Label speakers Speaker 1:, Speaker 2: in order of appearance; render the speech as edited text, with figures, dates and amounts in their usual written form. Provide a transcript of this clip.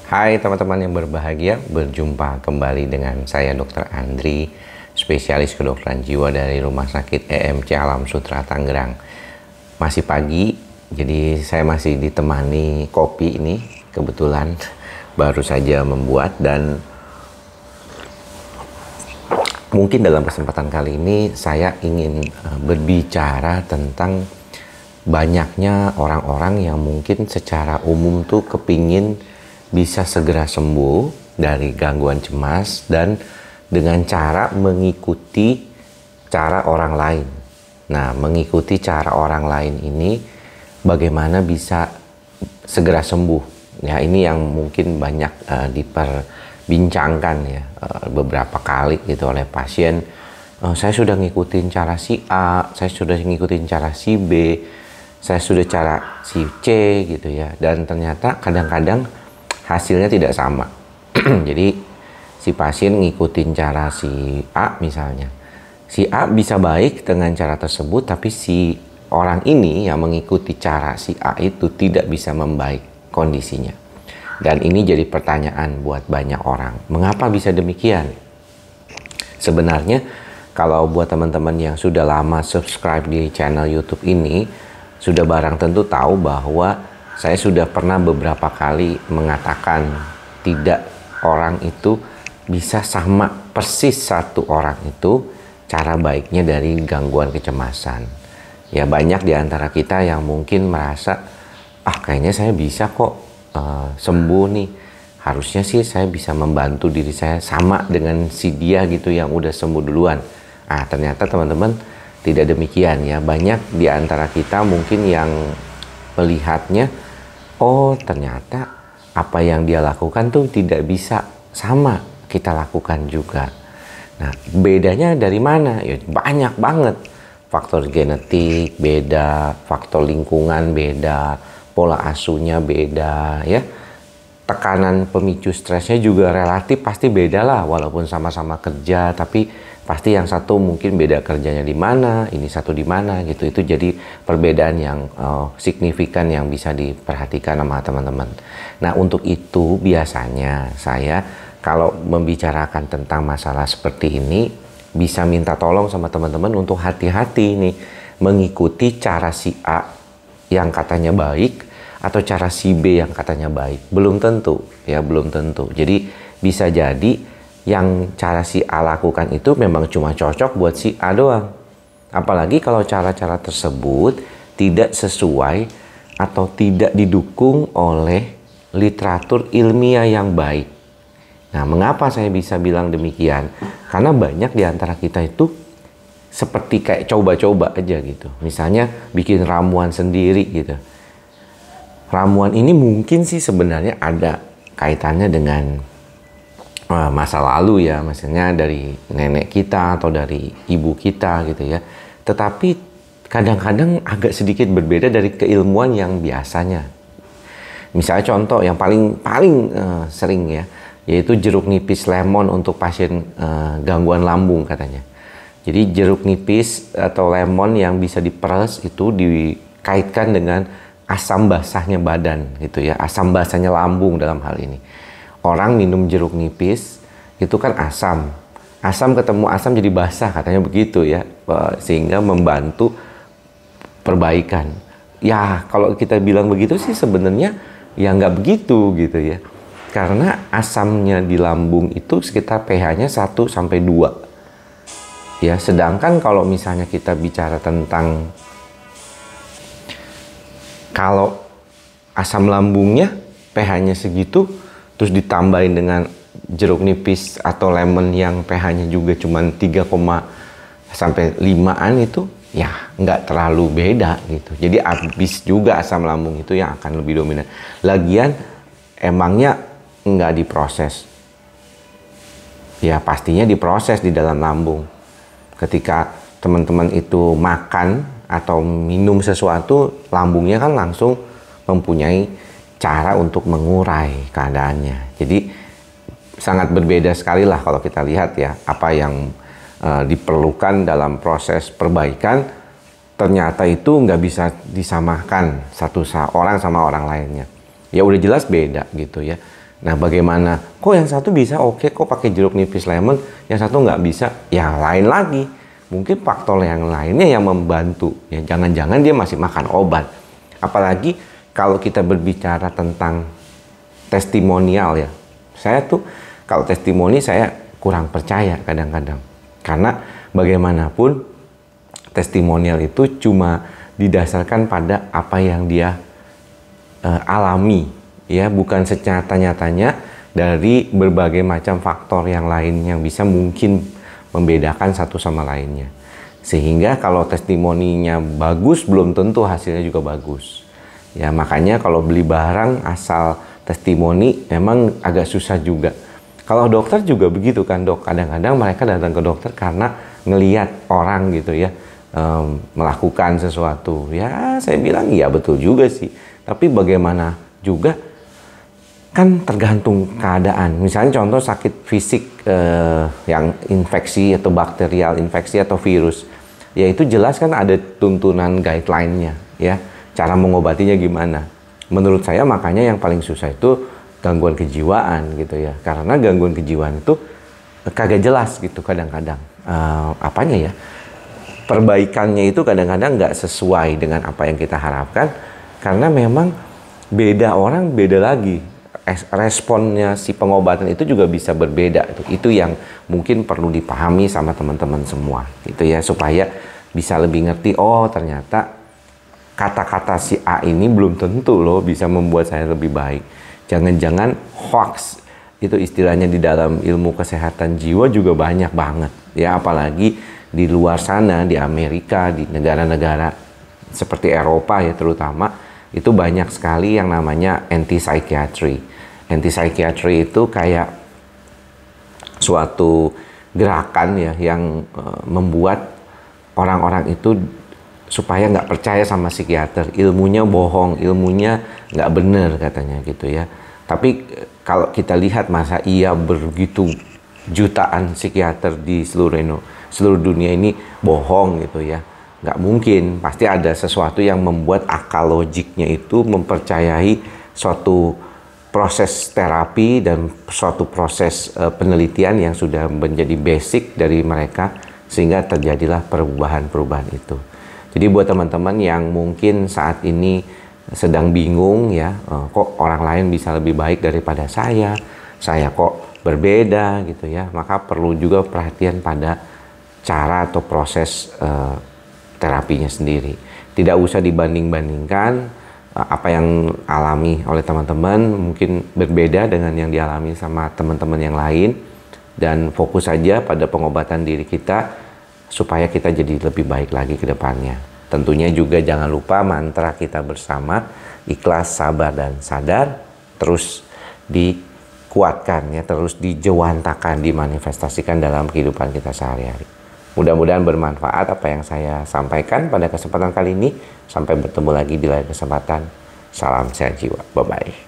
Speaker 1: Hai teman-teman yang berbahagia, berjumpa kembali dengan saya Dr. Andri, spesialis kedokteran jiwa dari Rumah Sakit EMC Alam Sutera Tangerang. Masih pagi, jadi saya masih ditemani kopi ini, kebetulan baru saja membuat, dan mungkin dalam kesempatan kali ini saya ingin berbicara tentang banyaknya orang-orang yang mungkin secara umum tuh kepingin bisa segera sembuh dari gangguan cemas dan dengan cara mengikuti cara orang lain. Nah, mengikuti cara orang lain ini bagaimana bisa segera sembuh. Ya, ini yang mungkin banyak diperbincangkan ya beberapa kali gitu oleh pasien. Saya sudah ngikutin cara si A, saya sudah ngikutin cara si B, saya sudah cara si C gitu ya. Dan ternyata kadang-kadang hasilnya tidak sama. Jadi si pasien ngikutin cara si A misalnya. Si A bisa baik dengan cara tersebut, tapi si orang ini yang mengikuti cara si A itu tidak bisa membaik kondisinya. Dan ini jadi pertanyaan buat banyak orang. Mengapa bisa demikian? Sebenarnya kalau buat teman-teman yang sudah lama subscribe di channel YouTube ini, sudah barang tentu tahu bahwa saya sudah pernah beberapa kali mengatakan tidak orang itu bisa sama persis satu orang itu cara baiknya dari gangguan kecemasan. Ya, banyak di antara kita yang mungkin merasa, kayaknya saya bisa kok sembuh nih. Harusnya sih saya bisa membantu diri saya sama dengan si dia gitu yang udah sembuh duluan. Ternyata teman-teman tidak demikian ya. Banyak di antara kita mungkin yang melihatnya, ternyata apa yang dia lakukan tuh tidak bisa sama kita lakukan juga. Nah, bedanya dari mana? Ya, banyak banget. Faktor genetik beda, faktor lingkungan beda, pola asuhnya beda ya. Tekanan pemicu stresnya juga relatif pasti beda lah, walaupun sama-sama kerja, tapi pasti yang satu mungkin beda kerjanya di mana, ini satu di mana gitu. Itu jadi perbedaan yang signifikan yang bisa diperhatikan sama teman-teman. Nah, untuk itu biasanya saya kalau membicarakan tentang masalah seperti ini bisa minta tolong sama teman-teman untuk hati-hati nih mengikuti cara si A yang katanya baik atau cara si B yang katanya baik. Belum tentu ya, belum tentu. Jadi bisa jadi yang cara si A lakukan itu memang cuma cocok buat si A doang. Apalagi kalau cara-cara tersebut tidak sesuai atau tidak didukung oleh literatur ilmiah yang baik. Nah, mengapa saya bisa bilang demikian? Karena banyak di antara kita itu seperti kayak coba-coba aja gitu. Misalnya bikin ramuan sendiri gitu. Ramuan ini mungkin sih sebenarnya ada kaitannya dengan masa lalu ya, maksudnya dari nenek kita atau dari ibu kita gitu ya. Tetapi kadang-kadang agak sedikit berbeda dari keilmuan yang biasanya. Misalnya contoh yang paling sering ya, yaitu jeruk nipis lemon untuk pasien gangguan lambung katanya. Jadi jeruk nipis atau lemon yang bisa diperes itu dikaitkan dengan asam basahnya badan gitu ya, asam basahnya lambung dalam hal ini. Orang minum jeruk nipis itu kan asam ketemu asam jadi basah katanya begitu ya, sehingga membantu perbaikan. Ya, kalau kita bilang begitu sih sebenarnya ya nggak begitu gitu ya, karena asamnya di lambung itu sekitar pH-nya 1 sampai 2 ya. Sedangkan kalau misalnya kita bicara tentang kalau asam lambungnya pH-nya segitu, terus ditambahin dengan jeruk nipis atau lemon yang pH-nya juga cuma 3, sampai 5-an itu, ya nggak terlalu beda gitu. Jadi habis juga asam lambung itu yang akan lebih dominan. Lagian emangnya nggak diproses? Ya pastinya diproses di dalam lambung. Ketika teman-teman itu makan atau minum sesuatu, lambungnya kan langsung mempunyai cara untuk mengurai keadaannya. Jadi sangat berbeda sekali lah kalau kita lihat ya, apa yang diperlukan dalam proses perbaikan ternyata itu nggak bisa disamakan satu orang sama orang lainnya. Ya udah jelas beda gitu ya. Nah, bagaimana? Kok yang satu bisa oke, kok pakai jeruk nipis lemon, yang satu nggak bisa? Ya lain lagi. Mungkin faktor yang lainnya yang membantu. Ya, jangan-jangan dia masih makan obat. Apalagi kalau kita berbicara tentang testimonial ya. Saya tuh kalau testimoni saya kurang percaya kadang-kadang. Karena bagaimanapun testimonial itu cuma didasarkan pada apa yang dia alami. Ya, bukan senyata-nyatanya dari berbagai macam faktor yang lain yang bisa mungkin membedakan satu sama lainnya. Sehingga kalau testimoninya bagus, belum tentu hasilnya juga bagus. Ya, makanya kalau beli barang asal testimoni memang agak susah juga. Kalau dokter juga begitu kan, Dok. Kadang-kadang mereka datang ke dokter karena ngelihat orang gitu ya, melakukan sesuatu. Ya, saya bilang iya betul juga sih. Tapi bagaimana juga kan tergantung keadaan. Misalnya contoh sakit fisik yang infeksi atau bakterial infeksi atau virus, ya itu jelas kan ada tuntunan guideline-nya ya, cara mengobatinya gimana. Menurut saya makanya yang paling susah itu gangguan kejiwaan gitu ya, karena gangguan kejiwaan itu kagak jelas gitu kadang-kadang apanya ya, perbaikannya itu kadang-kadang nggak sesuai dengan apa yang kita harapkan, karena memang beda orang beda lagi. Responnya si pengobatan itu juga bisa berbeda. Itu yang mungkin perlu dipahami sama teman-teman semua gitu ya, supaya bisa lebih ngerti, oh ternyata kata-kata si A ini belum tentu loh bisa membuat saya lebih baik. Jangan-jangan hoax itu istilahnya di dalam ilmu kesehatan jiwa juga banyak banget ya, apalagi di luar sana, di Amerika, di negara-negara seperti Eropa ya terutama, itu banyak sekali yang namanya anti-psychiatry. Anti-psychiatry itu kayak suatu gerakan ya yang membuat orang-orang itu supaya nggak percaya sama psikiater, ilmunya bohong, ilmunya nggak bener katanya gitu ya. Tapi kalau kita lihat masa iya begitu jutaan psikiater di seluruh dunia ini bohong gitu ya. Nggak mungkin, pasti ada sesuatu yang membuat akal logiknya itu mempercayai suatu proses terapi dan suatu proses penelitian yang sudah menjadi basic dari mereka, sehingga terjadilah perubahan-perubahan itu. Jadi buat teman-teman yang mungkin saat ini sedang bingung ya, kok orang lain bisa lebih baik daripada saya kok berbeda gitu ya, maka perlu juga perhatian pada cara atau proses terapinya sendiri. Tidak usah dibanding-bandingkan. Apa yang alami oleh teman-teman mungkin berbeda dengan yang dialami sama teman-teman yang lain, dan fokus saja pada pengobatan diri kita supaya kita jadi lebih baik lagi ke depannya. Tentunya juga jangan lupa mantra kita bersama, ikhlas, sabar, dan sadar, terus dikuatkan ya, terus dijewantakan, dimanifestasikan dalam kehidupan kita sehari-hari. Mudah-mudahan bermanfaat apa yang saya sampaikan pada kesempatan kali ini. Sampai bertemu lagi di lain kesempatan. Salam sehat jiwa. Bye-bye.